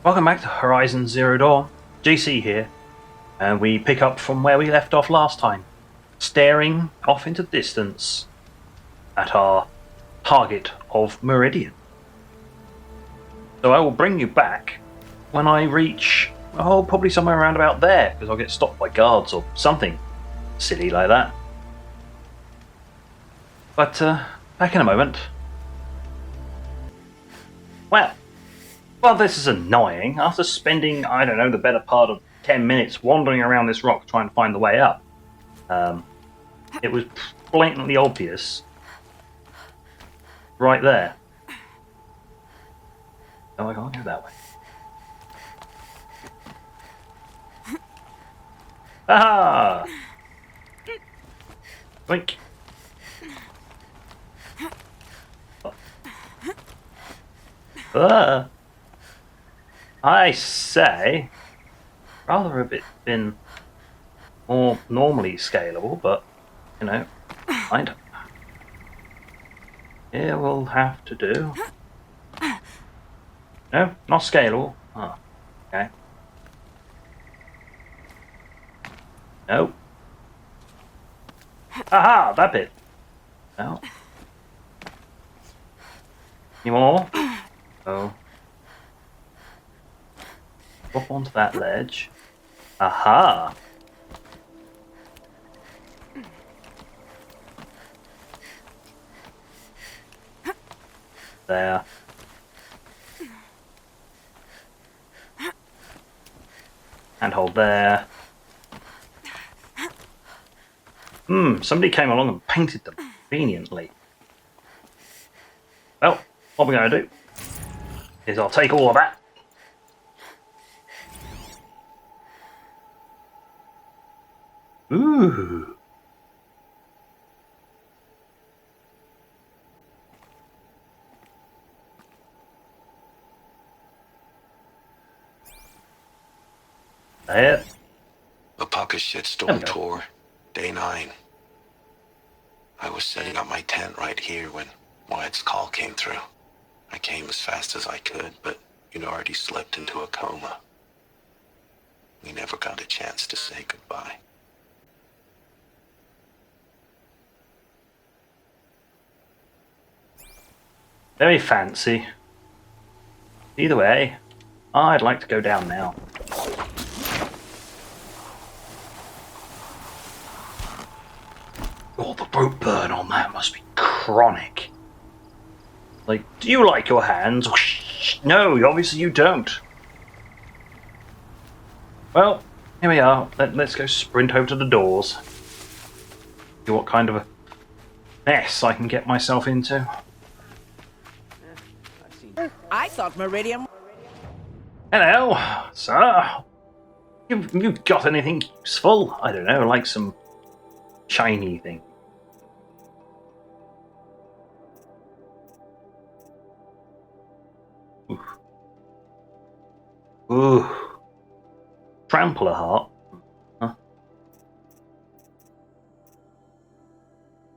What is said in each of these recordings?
Welcome back to Horizon Zero Dawn. GC here, and we pick up from where we left off last time, staring off into the distance at our target of Meridian. So I will bring you back when I reach, probably somewhere around about there, because I'll get stopped by guards or something silly like that. But back in a moment. Well, this is annoying. After spending, I don't know, the better part of 10 minutes wandering around this rock trying to find the way up, it was blatantly obvious right there. Oh, I can't go that way. Aha! Blink. I say, rather have it been more normally scalable, but, you know, I don't know. Here we'll have to do. No, not scalable. Oh, okay. No. Aha, that bit. No. Any more? Oh. Up onto that ledge. Aha! There. Handhold there. Somebody came along and painted them conveniently. Well, what we're going to do is I'll take all of that. Ooh. There. The Pucka shitstorm tour, day 9. I was setting up my tent right here when Wyatt's call came through. I came as fast as I could, but you'd already slipped into a coma. We never got a chance to say goodbye. Very fancy. Either way, I'd like to go down now. Oh, the rope burn on that must be chronic. Like, do you like your hands? Oh, no, obviously you don't. Well, here we are. Let's go sprint over to the doors. See what kind of a mess I can get myself into. I thought Meridian... Hello, sir. You got anything useful? I don't know, like some shiny thing. Ooh. Trampler heart. Huh?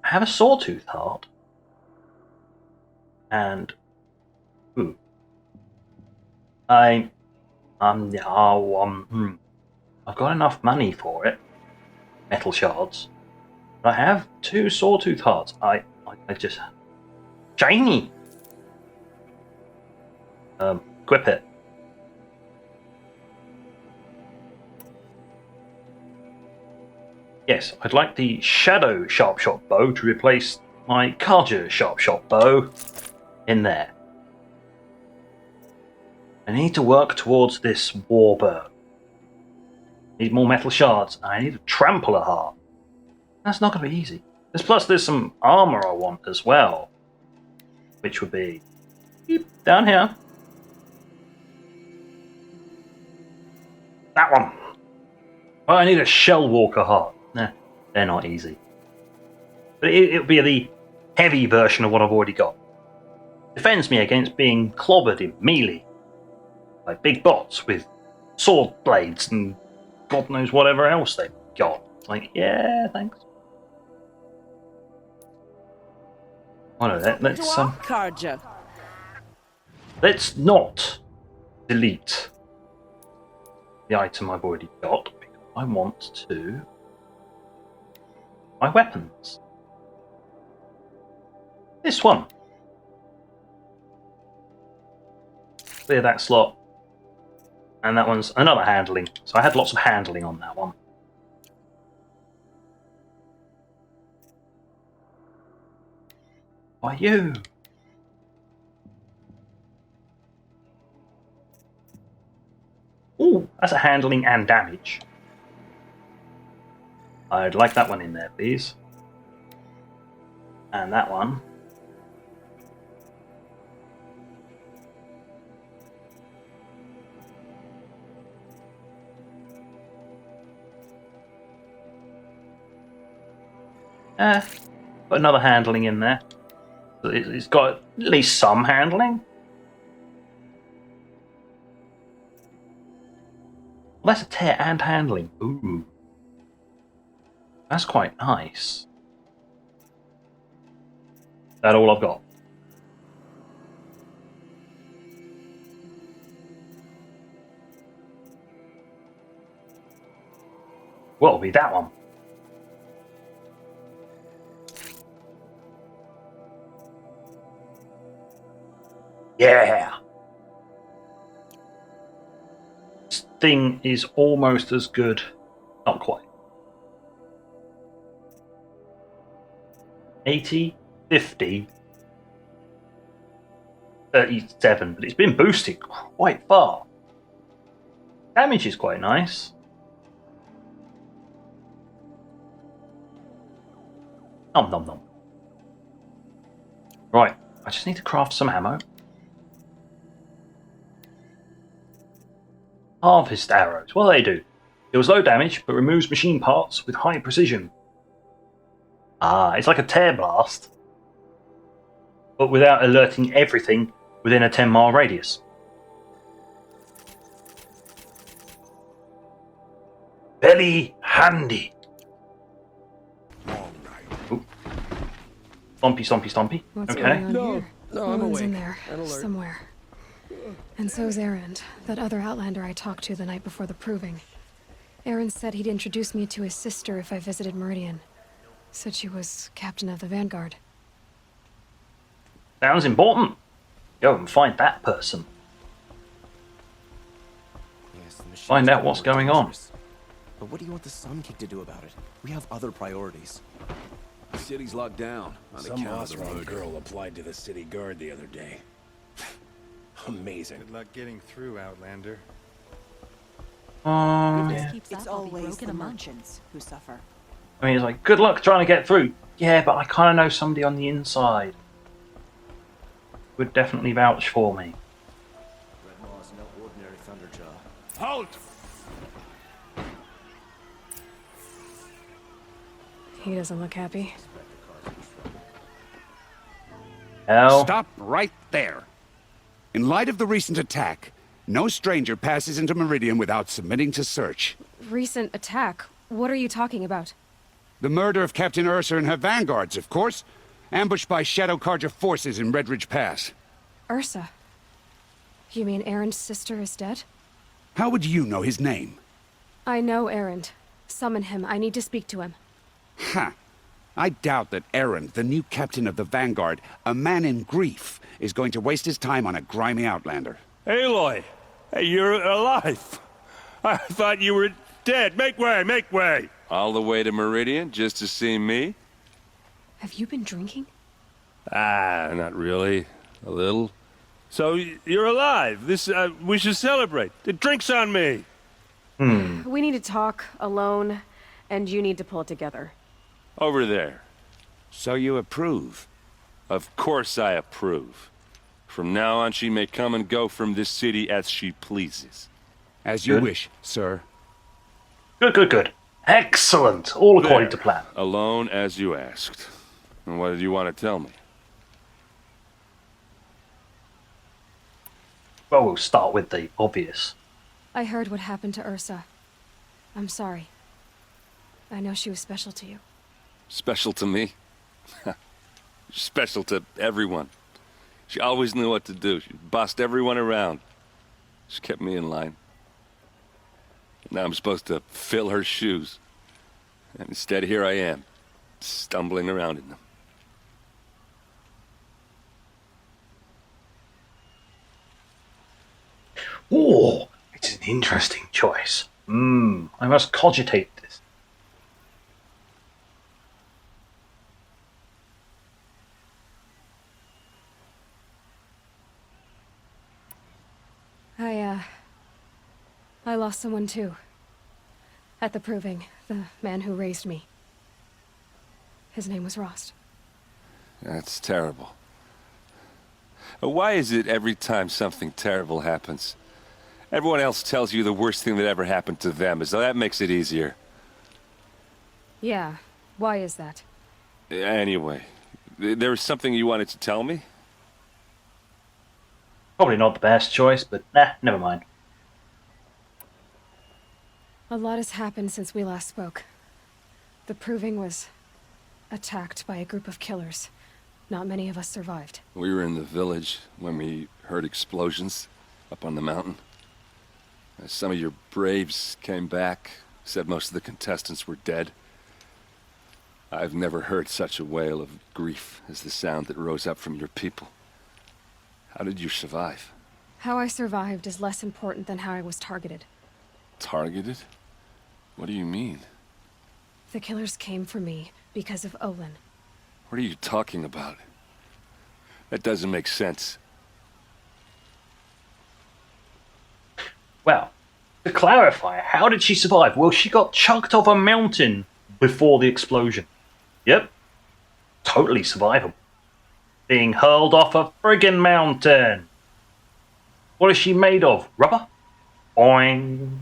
I have a sawtooth heart. And I've got enough money for it. Metal shards. But I have 2 sawtooth hearts. I just shiny. Equip it. Yes, I'd like the Shadow Sharpshot bow to replace my Karja Sharpshot bow in there. I need to work towards this war bow. I need more metal shards. I need a trampler heart. That's not going to be easy. There's some armor I want as well, which would be down here. That one. Oh, I need a Shell Walker heart. Nah, they're not easy. But it'll be the heavy version of what I've already got. Defends me against being clobbered in melee by big bots with sword blades and God knows whatever else they've got. Like, yeah, thanks. Oh no, let's not delete the item I've already got because I want to... my weapons. This one. Clear that slot. And that one's another handling. So I had lots of handling on that one. Why you? Ooh, that's a handling and damage. I'd like that one in there, please. And that one. Put another handling in there. It's got at least some handling. Well, that's a tear and handling. Ooh. That's quite nice. That's all I've got. Well, it'll be that one. Yeah! This thing is almost as good. Not quite. 80, 50, 37, but it's been boosted quite far. Damage is quite nice. Nom nom nom. Right, I just need to craft some ammo. Harvest arrows. What do they do? Deals low damage, but removes machine parts with high precision. Ah, it's like a tear blast, but without alerting everything within a 10-mile radius. Very handy. Ooh. Stompy, stompy, stompy. What's Okay. going on here? No, I'm Olin's awake. in there, somewhere. And so's Erend, that other Outlander I talked to the night before the proving. Erend said he'd introduce me to his sister if I visited Meridian. Said she was captain of the Vanguard. Sounds important. Go and find that person. Yes, the machines Find out are what's more going on. dangerous. But what do you want the Sun King to do about it? We have other priorities. The city's locked down on Some account of the Osram road. girl applied to the city guard the other day. Amazing. Good luck getting through, Outlander. Yeah. It's always the merchants who suffer. I mean, it's like, good luck trying to get through. Yeah, but I kind of know somebody on the inside. Would definitely vouch for me. Red Maw's no ordinary Thunderjaw. Halt! He doesn't look happy. Hell. Stop right there. In light of the recent attack, no stranger passes into Meridian without submitting to search. Recent attack? What are you talking about? The murder of Captain Ursa and her vanguards, of course. Ambushed by Shadow Carja forces in Redridge Pass. Ursa? You mean Erend's sister is dead? How would you know his name? I know Erend. Summon him. I need to speak to him. Ha! I doubt that Erend, the new captain of the Vanguard, a man in grief, is going to waste his time on a grimy outlander. Aloy! Hey, you're alive! I thought you were dead. Make way, make way! All the way to Meridian just to see me? Have you been drinking? Ah, not really. A little. So, you're alive. We should celebrate. The drink's on me! We need to talk, alone, and you need to pull it together. Over there. So you approve? Of course I approve. From now on, she may come and go from this city as she pleases. As you Good. wish, sir. Good, good, good. Excellent. All according to plan. Alone as you asked. And what did you want to tell me? Well, we'll start with the obvious. I heard what happened to Ursa. I'm sorry. I know she was special to you. Special to me? Special to everyone. She always knew what to do. She bossed everyone around. She kept me in line. Now I'm supposed to fill her shoes. And instead, here I am, stumbling around in them. Oh, it's an interesting choice. I must cogitate this. I lost someone too. At the proving, the man who raised me. His name was Rost. That's terrible. Why is it every time something terrible happens, everyone else tells you the worst thing that ever happened to them, as though that makes it easier? Yeah, why is that? Anyway, there was something you wanted to tell me? Probably not the best choice, but nah, never mind. A lot has happened since we last spoke. The proving was attacked by a group of killers. Not many of us survived. We were in the village when we heard explosions up on the mountain. Some of your braves came back, said most of the contestants were dead. I've never heard such a wail of grief as the sound that rose up from your people. How did you survive? How I survived is less important than how I was targeted. Targeted? What do you mean? The killers came for me because of Olin. What are you talking about? That doesn't make sense. Well, to clarify, how did she survive? Well, she got chucked off a mountain before the explosion. Yep. Totally survivable. Being hurled off a friggin' mountain. What is she made of? Rubber? Boing.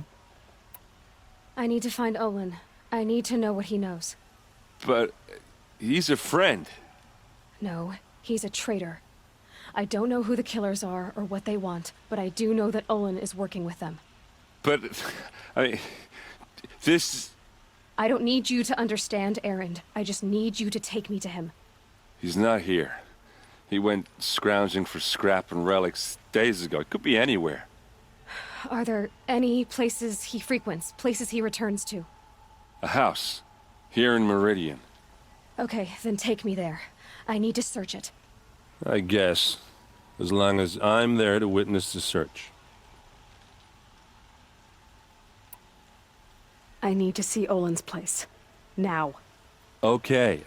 I need to find Olin. I need to know what he knows. But he's a friend. No, he's a traitor. I don't know who the killers are or what they want, but I do know that Olin is working with them. But, I mean, this... I don't need you to understand, Erend. I just need you to take me to him. He's not here. He went scrounging for scrap and relics days ago. It could be anywhere. Are there any places he frequents, places he returns to? A house. Here in Meridian. Okay, then take me there. I need to search it. I guess. As long as I'm there to witness the search. I need to see Olin's place. Now. Okay.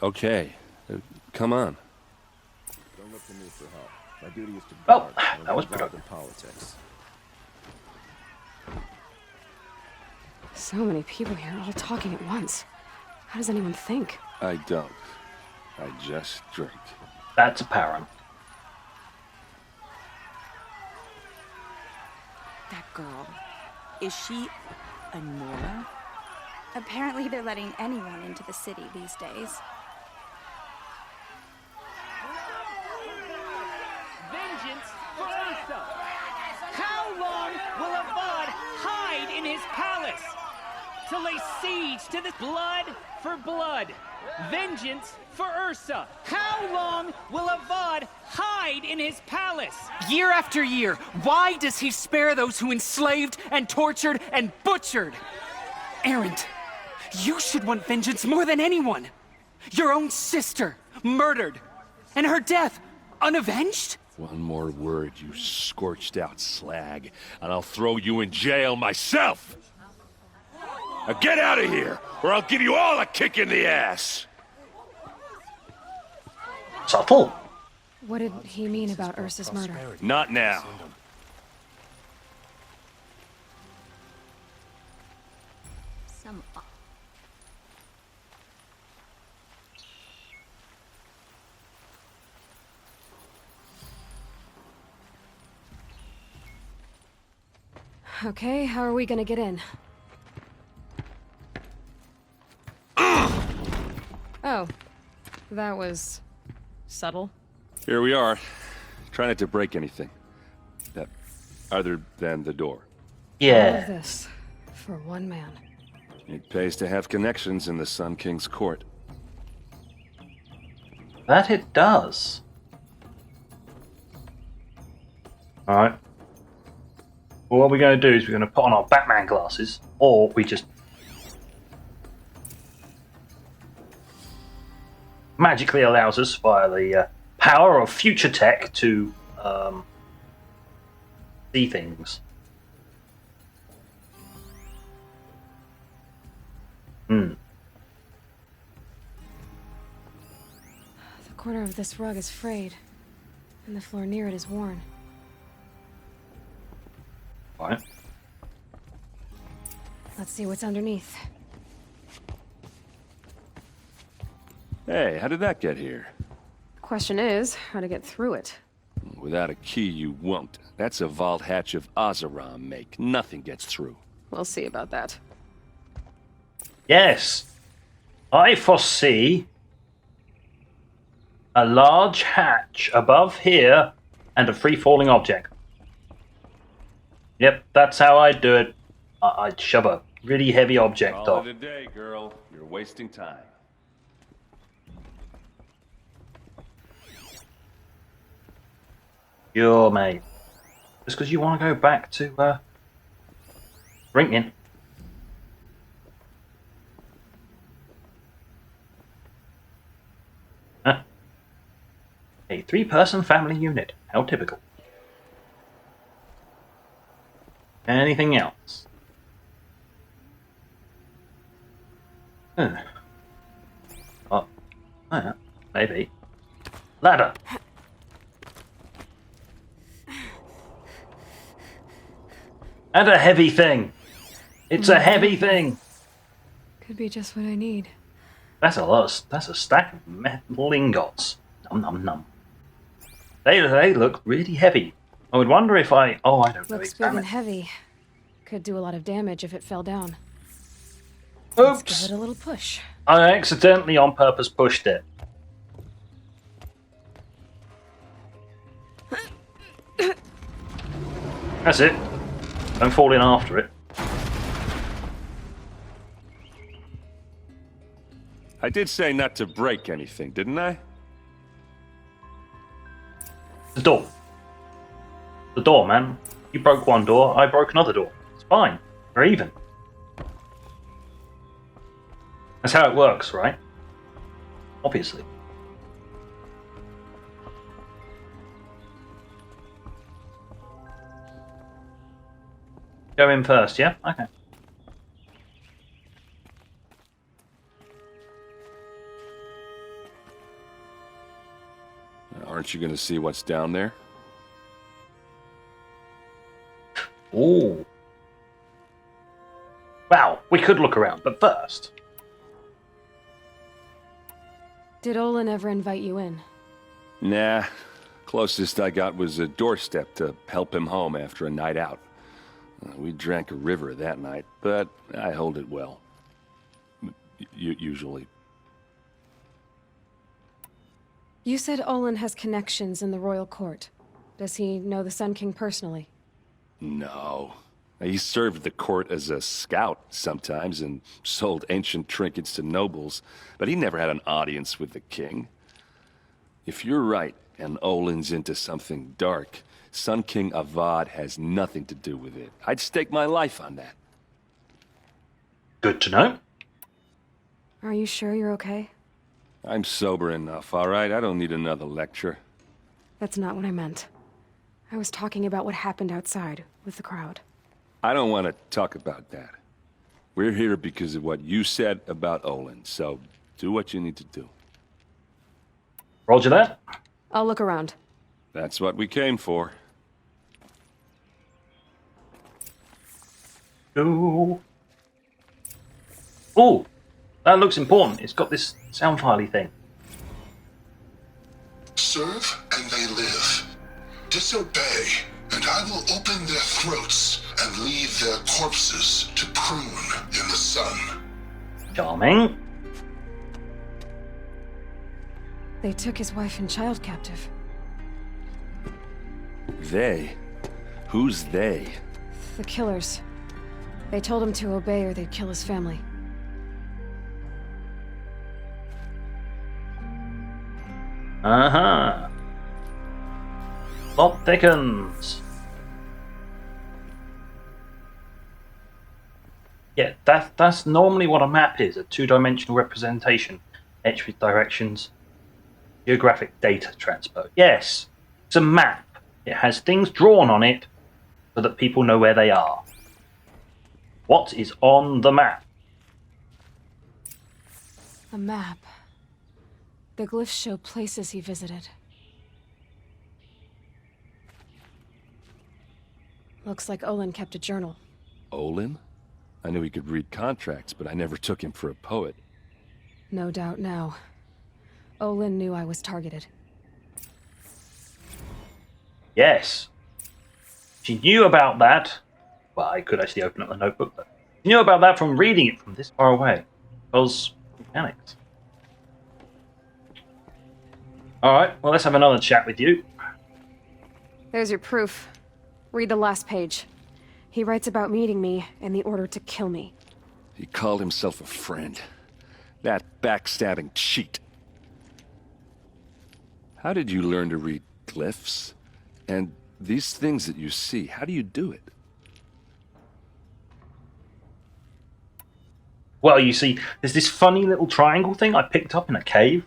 Come on. Don't look to me for help. My duty is to Well, guard, not that was involved in productive. politics. So many people here, all talking at once. How does anyone think? I don't. I just drink. That's apparent. That girl. Is she a Nora? Apparently they're letting anyone into the city these days. Vengeance for Ursa! How long will Avad hide in his palace? To lay siege to this blood for blood. Vengeance for Ursa. How long will Avad hide in his palace? Year after year, why does he spare those who enslaved and tortured and butchered? Erend, you should want vengeance more than anyone. Your own sister, murdered, and her death, unavenged? One more word, you scorched out slag, and I'll throw you in jail myself! Now get out of here, or I'll give you all a kick in the ass! Subtle. What did he mean about Ursa's murder? Not now. Okay, how are we gonna get in? Oh, that was subtle. Here we are. Try not to break anything. Other than the door. All Yeah. of this for one man. It pays to have connections in the Sun King's court. That it does. Alright. Well, what we're going to do is we're going to put on our Batman glasses, or we just magically allows us via the power of future tech to see things. The corner of this rug is frayed, and the floor near it is worn. Right. Let's see what's underneath. Hey, how did that get here? Question is, how to get through it. Without a key, you won't. That's a vault hatch of Oseram make. Nothing gets through. We'll see about that. Yes, I foresee a large hatch above here and a free-falling object. Yep, that's how I'd do it. I'd shove a really heavy object Call off. it a day, girl. You're wasting time. Sure, mate. Just because you want to go back to drinking. Huh. A 3-person family unit. How typical. Anything else? Oh, yeah, maybe. Ladder. And a heavy thing. It's a heavy thing. Could be just what I need. That's a lot. That's a stack of metal ingots. Num num num. They look really heavy. I would wonder if I. Oh, I don't know. Looks big and heavy. Could do a lot of damage if it fell down. Oops. Let's give it a little push. I accidentally, on purpose, pushed it. That's it. Don't fall in after it. I did say not to break anything, didn't I? The door. The door, man. You broke one door, I broke another door. It's fine. We're even. That's how it works, right? Obviously. Go in first, yeah? Okay. Aren't you going to see what's down there? Ooh. Wow, we could look around, but first. Did Olin ever invite you in? Nah. Closest I got was a doorstep to help him home after a night out. We drank a river that night, but I hold it well. Usually. You said Olin has connections in the royal court. Does he know the Sun King personally? No. He served the court as a scout sometimes and sold ancient trinkets to nobles, but he never had an audience with the king. If you're right, and Olin's into something dark, Sun King Avad has nothing to do with it. I'd stake my life on that. Good to know. Are you sure you're okay? I'm sober enough, all right? I don't need another lecture. That's not what I meant. I was talking about what happened outside with the crowd. I don't want to talk about that. We're here because of what you said about Olin, so do what you need to do. Roger that. I'll look around. That's what we came for. Ooh. Ooh, that looks important. It's got this sound filey thing. Serve and they live. Disobey, and I will open their throats and leave their corpses to prune in the sun. Charming. They took his wife and child captive. They? Who's they? The killers. They told him to obey or they'd kill his family. Uh-huh. Plot thickens. Yeah, that's normally what a map is, a two-dimensional representation, etched with directions, geographic data transpose. Yes, it's a map. It has things drawn on it so that people know where they are. What is on the map? A map. The glyphs show places he visited. Looks like Olin kept a journal. Olin? I knew he could read contracts, but I never took him for a poet. No doubt now. Olin knew I was targeted. Yes. She knew about that. Well, I could actually open up the notebook, but she knew about that from reading it from this far away. Because mechanics. Alright, well, let's have another chat with you. There's your proof. Read the last page. He writes about meeting me and the order to kill me. He called himself a friend. That backstabbing cheat. How did you learn to read glyphs? And these things that you see, how do you do it? Well, you see, there's this funny little triangle thing I picked up in a cave.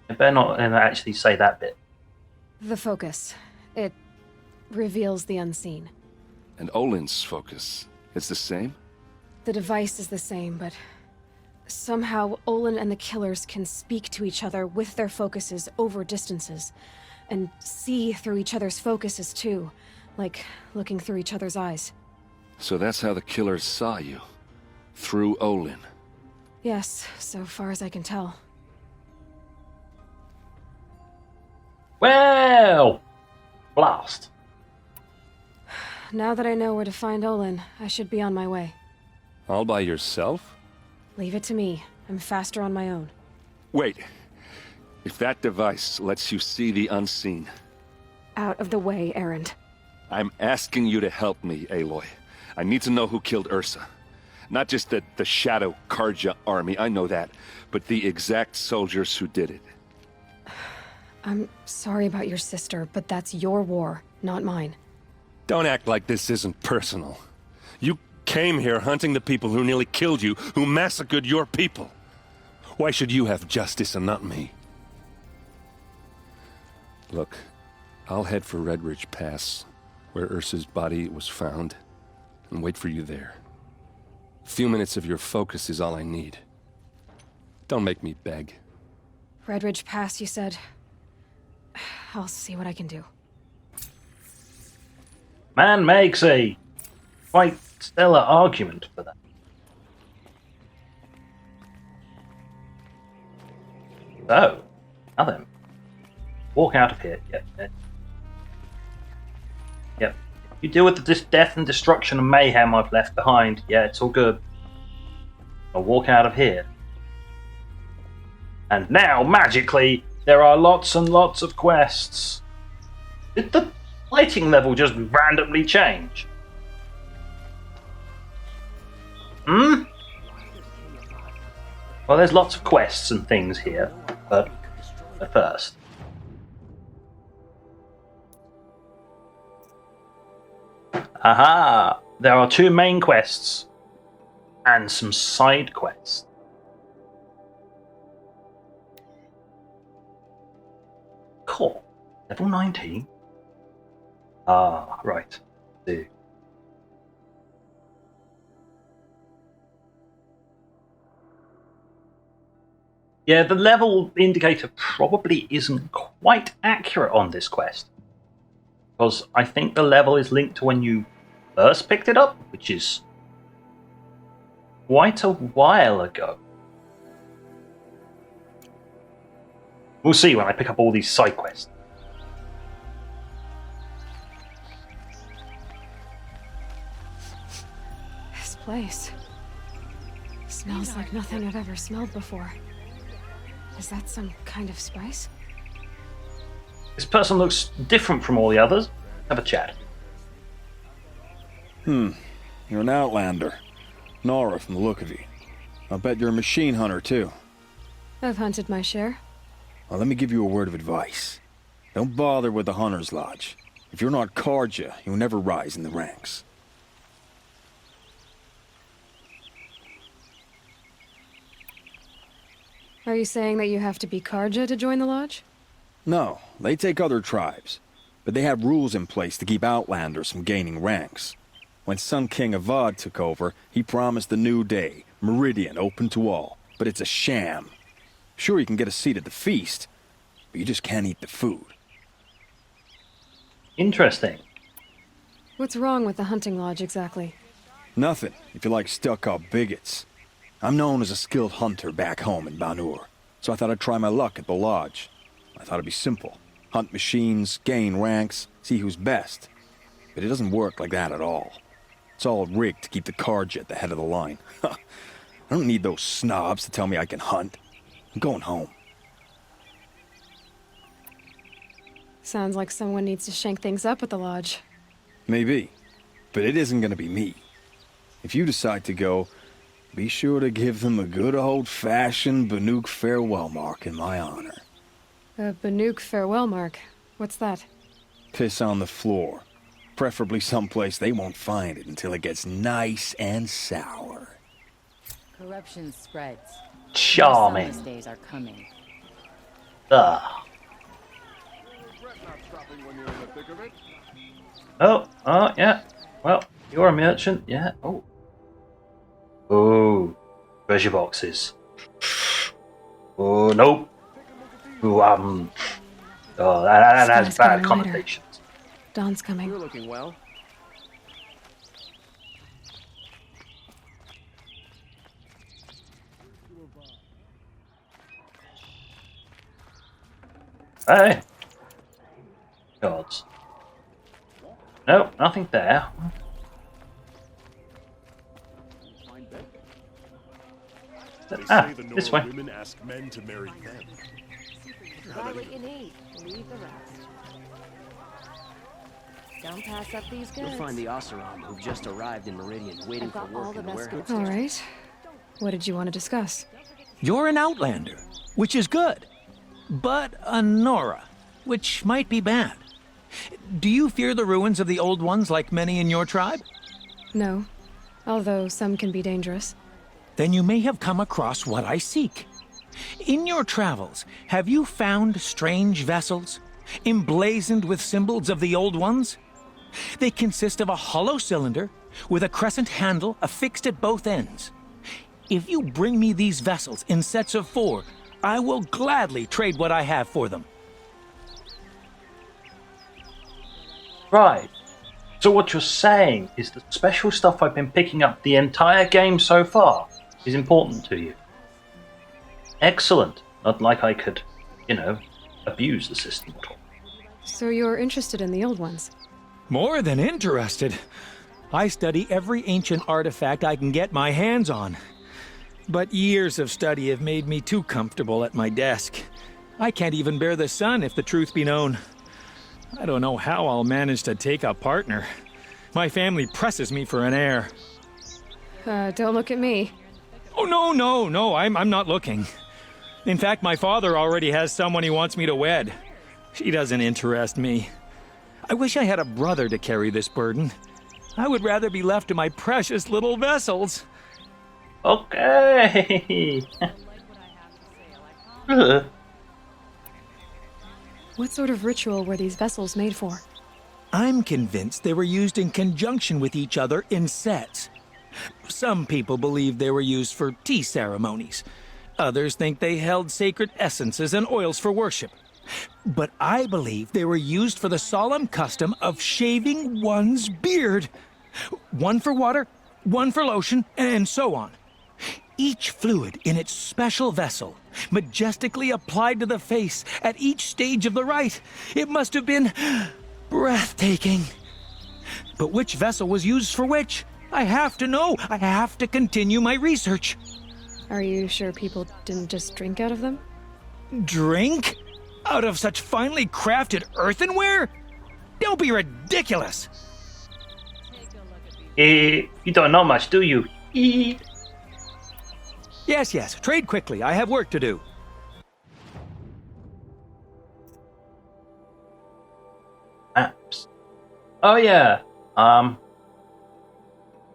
I better not actually say that bit. The focus. It reveals the unseen. And Olin's focus, it's the same? The device is the same, but somehow Olin and the killers can speak to each other with their focuses over distances, and see through each other's focuses too, like looking through each other's eyes. So that's how the killers saw you? Through Olin? Yes, so far as I can tell. Well, blast. Now that I know where to find Olin, I should be on my way. All by yourself? Leave it to me. I'm faster on my own. Wait. If that device lets you see the unseen... Out of the way, Erend. I'm asking you to help me, Aloy. I need to know who killed Ursa. Not just the Shadow Karja army, I know that, but the exact soldiers who did it. I'm sorry about your sister, but that's your war, not mine. Don't act like this isn't personal. You came here hunting the people who nearly killed you, who massacred your people. Why should you have justice and not me? Look, I'll head for Red Ridge Pass, where Ursa's body was found, and wait for you there. A few minutes of your focus is all I need. Don't make me beg. Red Ridge Pass, you said? I'll see what I can do. Man makes a quite stellar argument for that. So, now then. Walk out of here. Yep. You deal with this death and destruction and mayhem I've left behind. Yeah, it's all good. I'll walk out of here. And now, magically, there are lots and lots of quests. Did the lighting level just randomly change? Well, there's lots of quests and things here, but first. Aha! There are 2 main quests and some side quests. Cool. Level 19? Ah, right. See. Yeah, the level indicator probably isn't quite accurate on this quest. Because I think the level is linked to when you first picked it up, which is quite a while ago. We'll see when I pick up all these side quests. This place smells like nothing I've ever smelled before. Is that some kind of spice? This person looks different from all the others. Have a chat. You're an outlander. Nora from the look of you. I'll bet you're a machine hunter, too. I've hunted my share. Well, let me give you a word of advice. Don't bother with the Hunter's Lodge. If you're not Karja, you'll never rise in the ranks. Are you saying that you have to be Karja to join the lodge? No, they take other tribes. But they have rules in place to keep Outlanders from gaining ranks. When Sun King Avad took over, he promised a new day, Meridian open to all. But it's a sham. Sure, you can get a seat at the feast, but you just can't eat the food. Interesting. What's wrong with the hunting lodge exactly? Nothing, if you like stuck-up bigots. I'm known as a skilled hunter back home in Banur, so I thought I'd try my luck at the lodge. I thought it'd be simple. Hunt machines, gain ranks, see who's best. But it doesn't work like that at all. It's all rigged to keep the Karja at the head of the line. I don't need those snobs to tell me I can hunt. I'm going home. Sounds like someone needs to shank things up at the lodge. Maybe, but it isn't gonna be me. If you decide to go, be sure to give them a good old-fashioned Banuk farewell mark in my honor. A Banuk farewell mark? What's that? Piss on the floor. Preferably someplace they won't find it until it gets nice and sour. Corruption spreads. Charming. Summer days are coming. Oh, yeah. Well, you're a merchant, yeah. Oh, treasure boxes. Oh, nope. Oh, that's bad connotations. Dawn's coming. You're looking well. Hey. Gods. No, nothing there. This way. Women ask men to marry them. Buy what you need. Leave the rest. Don't pass up these goods. You'll find the Oseram who've just arrived in Meridian waiting for work in the warehouse. All right. What did you want to discuss? You're an Outlander, which is good. But a Nora, which might be bad. Do you fear the ruins of the Old Ones like many in your tribe? No, although some can be dangerous. Then you may have come across what I seek. In your travels, have you found strange vessels, emblazoned with symbols of the Old Ones? They consist of a hollow cylinder with a crescent handle affixed at both ends. If you bring me these vessels in sets of 4, I will gladly trade what I have for them. Right. So what you're saying is the special stuff I've been picking up the entire game so far is important to you. Excellent. Not like I could, abuse the system at all. So you're interested in the Old Ones? More than interested. I study every ancient artifact I can get my hands on. But years of study have made me too comfortable at my desk. I can't even bear the sun, if the truth be known. I don't know how I'll manage to take a partner. My family presses me for an heir. Don't look at me. Oh, no, I'm not looking. In fact, my father already has someone he wants me to wed. She doesn't interest me. I wish I had a brother to carry this burden. I would rather be left to my precious little vessels. Okay. What sort of ritual were these vessels made for? I'm convinced they were used in conjunction with each other in sets. Some people believe they were used for tea ceremonies. Others think they held sacred essences and oils for worship. But I believe they were used for the solemn custom of shaving one's beard. One for water, one for lotion, and so on. Each fluid in its special vessel, majestically applied to the face at each stage of the rite. It must have been breathtaking. But which vessel was used for which? I have to know. I have to continue my research. Are you sure people didn't just drink out of them? Drink? Out of such finely crafted earthenware? Don't be ridiculous. You don't know much, do you? Yes. Trade quickly. I have work to do. Maps. Oh, yeah. I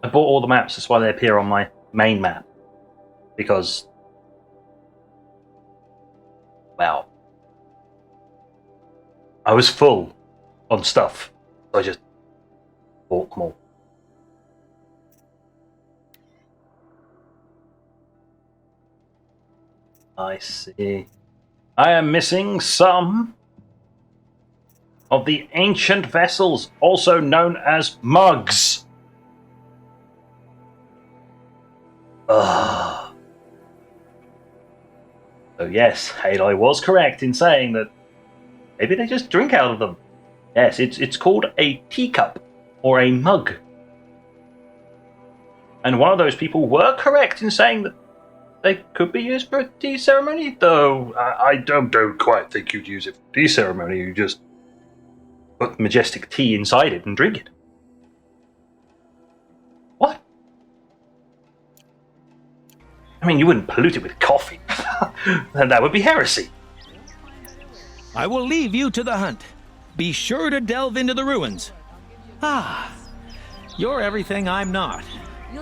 bought all the maps. That's why they appear on my main map. Because Wow. I was full on stuff. So I just bought more. I see. I am missing some of the ancient vessels, also known as mugs. Ugh. So yes, Aloy was correct in saying that maybe they just drink out of them. Yes, it's called a teacup or a mug. And one of those people were correct in saying that they could be used for a tea ceremony, though I don't quite think you'd use it for a tea ceremony. You just put majestic tea inside it and drink it. What? I mean, you wouldn't pollute it with coffee. Then that would be heresy. I will leave you to the hunt. Be sure to delve into the ruins. Ah, you're everything I'm not.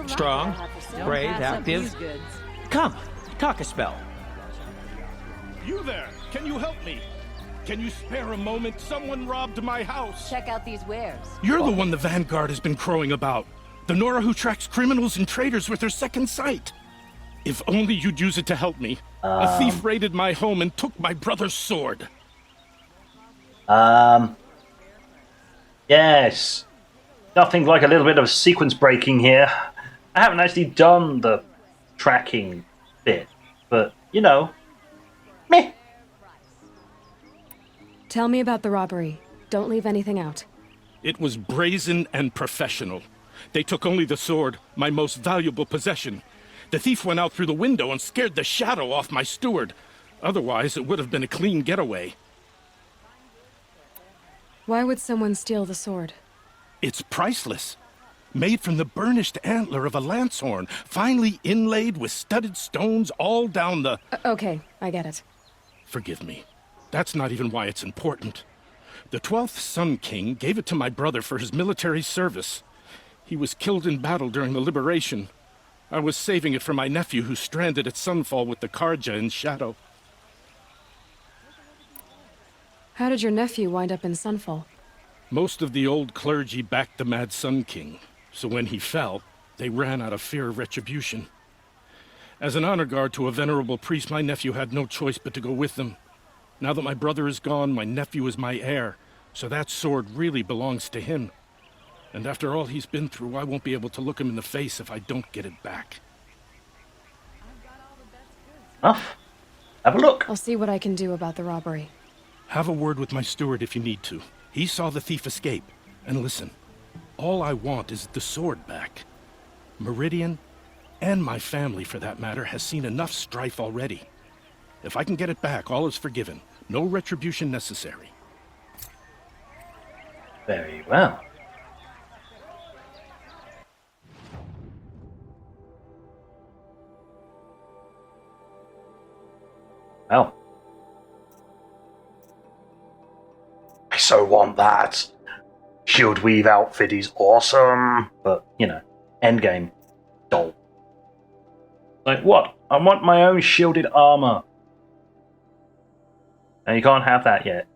Strong, brave, active. Come, talk a spell. You there! Can you help me? Can you spare a moment? Someone robbed my house. Check out these wares. You're the one the Vanguard has been crowing about. The Nora who tracks criminals and traitors with her second sight. If only you'd use it to help me. A thief raided my home and took my brother's sword. Yes. Nothing like a little bit of sequence breaking here. I haven't actually done the tracking bit, but, you know, meh. Tell me about the robbery. Don't leave anything out. It was brazen and professional. They took only the sword, my most valuable possession. The thief went out through the window and scared the shadow off my steward. Otherwise, it would have been a clean getaway. Why would someone steal the sword? It's priceless. Made from the burnished antler of a lancehorn, finely inlaid with studded stones all down the... Okay, I get it. Forgive me. That's not even why it's important. The 12th Sun King gave it to my brother for his military service. He was killed in battle during the liberation. I was saving it for my nephew who's stranded at Sunfall with the Karja in Shadow. How did your nephew wind up in Sunfall? Most of the old clergy backed the Mad Sun King, so when he fell, they ran out of fear of retribution. As an honor guard to a venerable priest, my nephew had no choice but to go with them. Now that my brother is gone, my nephew is my heir, so that sword really belongs to him. And after all he's been through, I won't be able to look him in the face if I don't get it back. Enough. Have a look. I'll see what I can do about the robbery. Have a word with my steward if you need to. He saw the thief escape. And listen, all I want is the sword back. Meridian, and my family for that matter, has seen enough strife already. If I can get it back, all is forgiven. No retribution necessary. Very well. Well. I so want that. Shield Weave outfit is awesome. But, you know, endgame. Doll. Like, what? I want my own shielded armor. And you can't have that yet.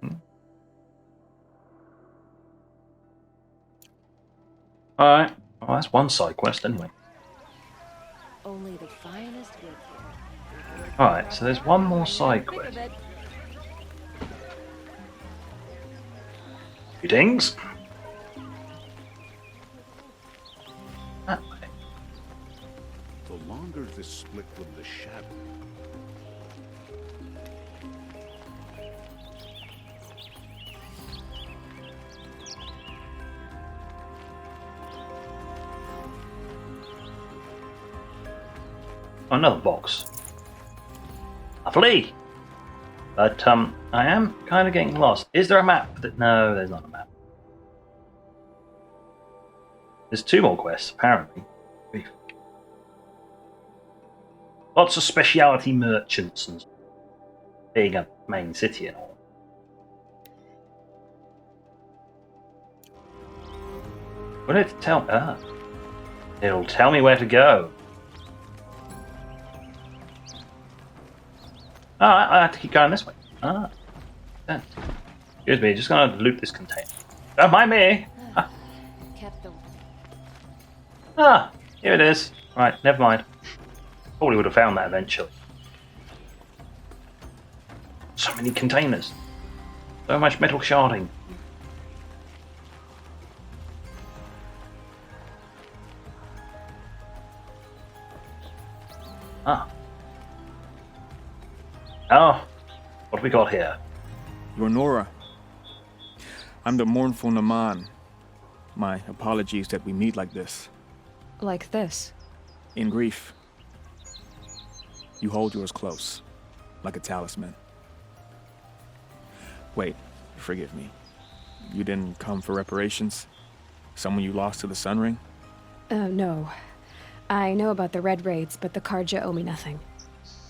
Alright. Well, that's one side quest anyway. Only the finest goods here. Alright, so there's one more side quest. Greetings. That way. The longer this split from the shadow. Another box. Lovely. But I am kind of getting lost. Is there a map? No, there's not a map. There's two more quests, apparently. Lots of specialty merchants and being a main city and all. What did it tell me? It'll tell me where to go. I have to keep going this way. Ah. Yeah. Excuse me, just gonna loot this container. Don't mind me! Ah, Kept the here it is. Right, never mind. Probably would have found that eventually. So many containers. So much metal sharding. Ah. Oh, what have we got here? You're Nora. I'm the mournful Naman. My apologies that we meet like this. Like this? In grief. You hold yours close, like a talisman. Wait, forgive me. You didn't come for reparations? Someone you lost to the Sun Ring? No. I know about the Red Raids, but the Karja owe me nothing.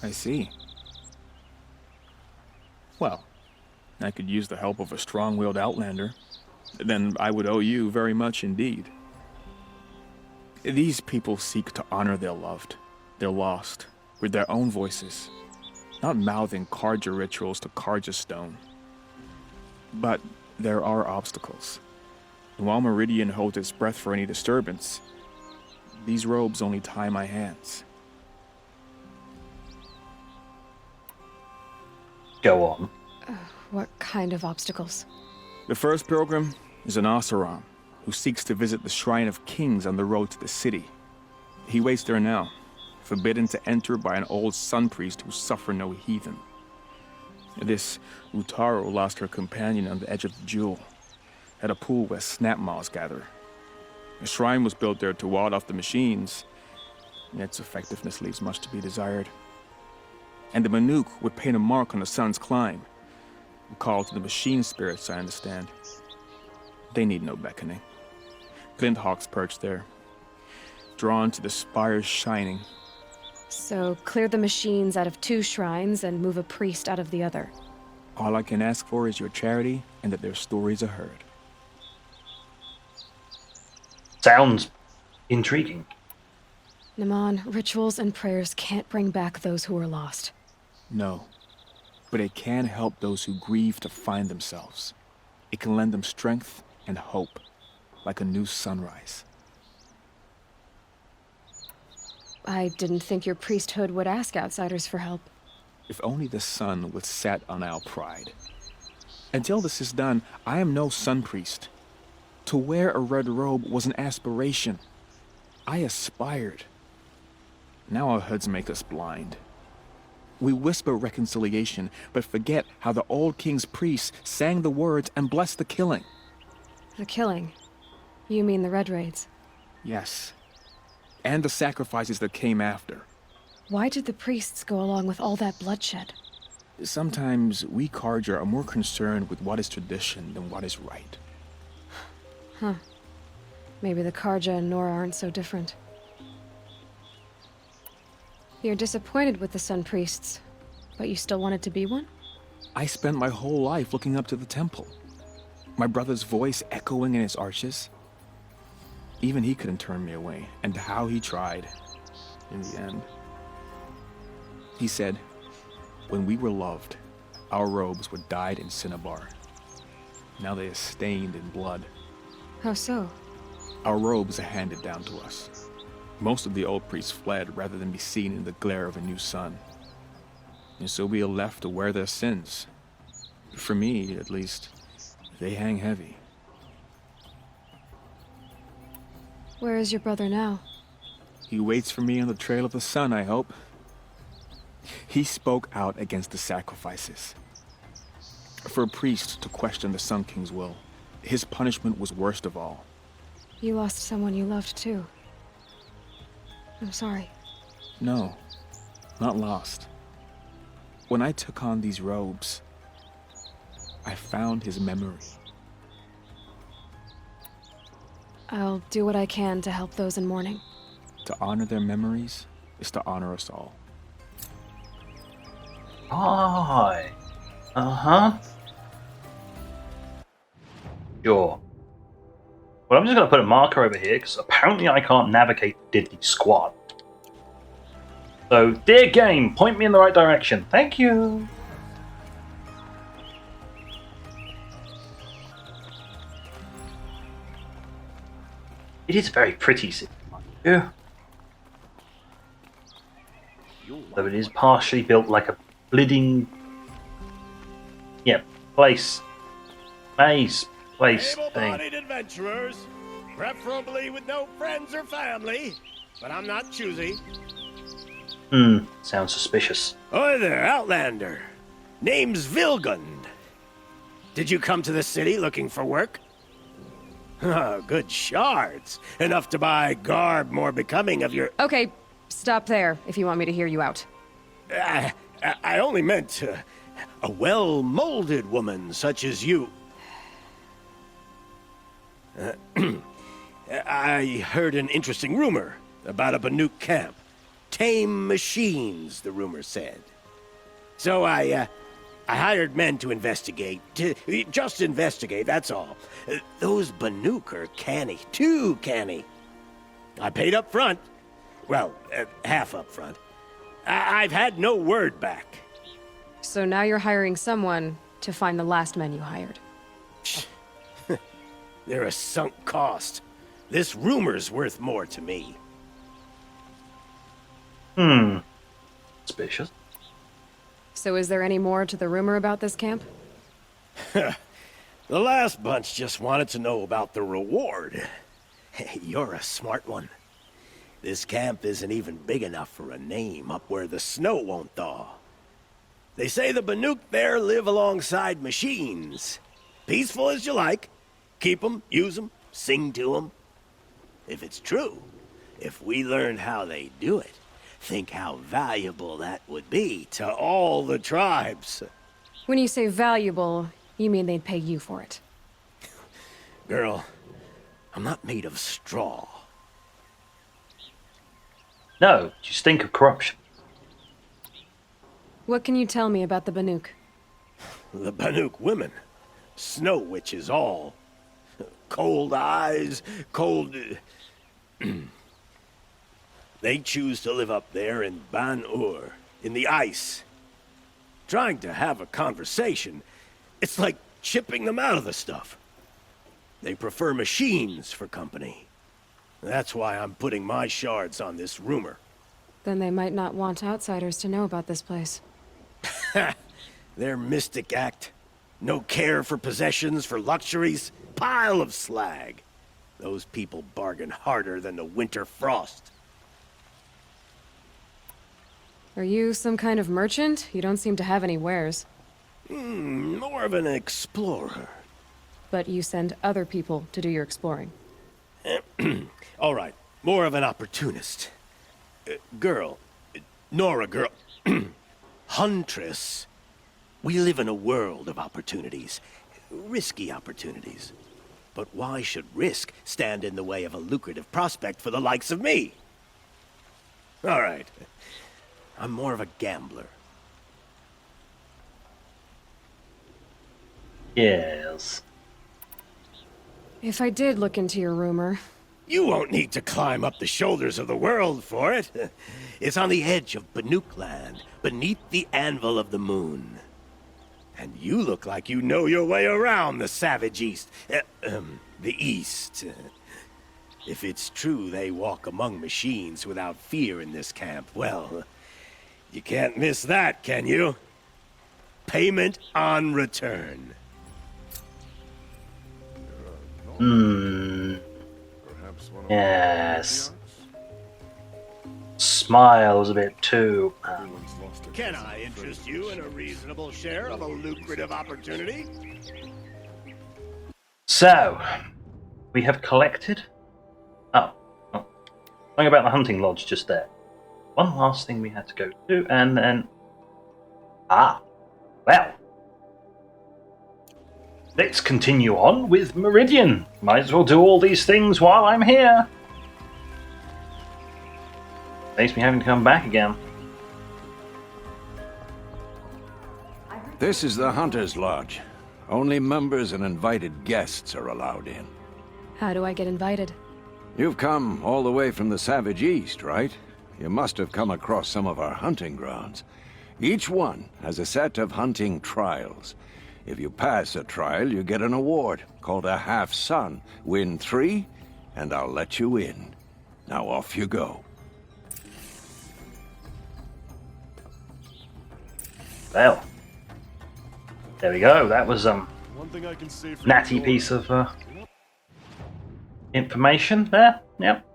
I see. Well, I could use the help of a strong-willed outlander. Then I would owe you very much indeed. These people seek to honor their loved, their lost, with their own voices, not mouthing Karja rituals to Karja stone. But there are obstacles. And while Meridian holds its breath for any disturbance, these robes only tie my hands. Go on. What kind of obstacles? The first pilgrim is an Oseram, who seeks to visit the Shrine of Kings on the road to the city. He waits there now, forbidden to enter by an old sun priest who suffer no heathen. This Utaro lost her companion on the edge of the jewel, at a pool where snap moths gather. A shrine was built there to ward off the machines, and its effectiveness leaves much to be desired. And the Manuk would paint a mark on the sun's climb, a call to the machine spirits, I understand. They need no beckoning. Glint hawks perch there, drawn to the spires shining. So clear the machines out of 2 shrines and move a priest out of the other. All I can ask for is your charity and that their stories are heard. Sounds intriguing. Naman, rituals and prayers can't bring back those who are lost. No, but it can help those who grieve to find themselves. It can lend them strength and hope, like a new sunrise. I didn't think your priesthood would ask outsiders for help. If only the sun would set on our pride. Until this is done, I am no sun priest. To wear a red robe was an aspiration. I aspired. Now our hoods make us blind. We whisper reconciliation, but forget how the old king's priests sang the words and blessed the killing. The killing? You mean the Red Raids? Yes. And the sacrifices that came after. Why did the priests go along with all that bloodshed? Sometimes we Karja are more concerned with what is tradition than what is right. Huh. Maybe the Karja and Nora aren't so different. You're disappointed with the Sun Priests, but you still wanted to be one? I spent my whole life looking up to the temple. My brother's voice echoing in its arches. Even he couldn't turn me away, and how he tried, in the end. He said, when we were loved, our robes were dyed in cinnabar. Now they are stained in blood. How so? Our robes are handed down to us. Most of the old priests fled rather than be seen in the glare of a new sun. And so we are left to wear their sins. For me, at least, they hang heavy. Where is your brother now? He waits for me on the trail of the sun, I hope. He spoke out against the sacrifices. For a priest to question the Sun King's will, his punishment was worst of all. You lost someone you loved too. I'm sorry. No, not lost. When I took on these robes, I found his memory. I'll do what I can to help those in mourning. To honor their memories is to honor us all. Hi. Uh-huh. Sure. Well, I'm just going to put a marker over here, because apparently I can't navigate the Diddley Squad. So, dear game, point me in the right direction. Thank you. It is a very pretty city, mind you. Though it is partially built like a bleeding, place, maze, place thing. Able-bodied adventurers, preferably with no friends or family, but I'm not choosy. Sounds suspicious. Oi there, Outlander. Name's Vilgund. Did you come to the city looking for work? Oh, good shards. Enough to buy garb more becoming of your... Okay, stop there if you want me to hear you out. I only meant a well-molded woman such as you. I heard an interesting rumor about a Banuk camp. Tame machines, the rumor said. So I hired men to investigate. Just investigate, that's all. Those Banuk are canny, too canny. I paid up front. Well, half up front. I've had no word back. So now you're hiring someone to find the last men you hired. They're a sunk cost. This rumor's worth more to me. Suspicious. So is there any more to the rumor about this camp? The last bunch just wanted to know about the reward. Hey, you're a smart one. This camp isn't even big enough for a name up where the snow won't thaw. They say the Banuk there live alongside machines. Peaceful as you like. Keep 'em, use 'em, sing to 'em. If it's true, if we learned how they do it, think how valuable that would be to all the tribes. When you say valuable, you mean they'd pay you for it. Girl, I'm not made of straw. No, you stink of corruption. What can you tell me about the Banuk? The Banuk women. Snow witches all. Cold eyes, cold... They choose to live up there in Ban-Ur, in the ice. Trying to have a conversation, it's like chipping them out of the stuff. They prefer machines for company. That's why I'm putting my shards on this rumor. Then they might not want outsiders to know about this place. Their mystic act. No care for possessions, for luxuries. Pile of slag. Those people bargain harder than the winter frost. Are you some kind of merchant? You don't seem to have any wares. More of an explorer. But you send other people to do your exploring. All right, more of an opportunist. Girl. Nora girl. Huntress. We live in a world of opportunities. Risky opportunities. But why should risk stand in the way of a lucrative prospect for the likes of me? All right. I'm more of a gambler. Yes. If I did look into your rumor... You won't need to climb up the shoulders of the world for it. It's on the edge of Banuk land, beneath the anvil of the moon. And you look like you know your way around the savage east. The east. If it's true they walk among machines without fear in this camp, well, you can't miss that, can you? Payment on return. Yes. Smile was a bit too... Can I interest you in a reasonable share of a lucrative opportunity? So, we have collected... Something about the hunting lodge just there. One last thing we had to go to, and then... well. Let's continue on with Meridian. Might as well do all these things while I'm here. Makes me having to come back again. This is the Hunter's Lodge. Only members and invited guests are allowed in. How do I get invited? You've come all the way from the Savage East, right? You must have come across some of our hunting grounds. Each one has a set of hunting trials. If you pass a trial, you get an award called a half-sun. Win 3, and I'll let you in. Now off you go. Well, there we go. That was One thing I can say for natty you, piece of information there. Yep.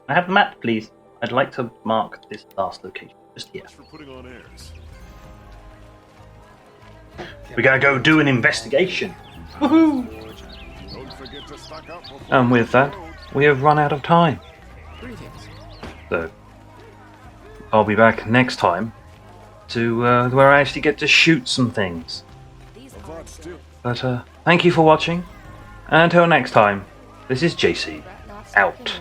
I have the map, please. I'd like to mark this last location just here. for putting on airs. We're gonna go do an investigation. Woohoo! Don't forget to stock up before And with that, we have run out of time. So, I'll be back next time to where I actually get to shoot some things. But thank you for watching, and until next time, this is JC, out.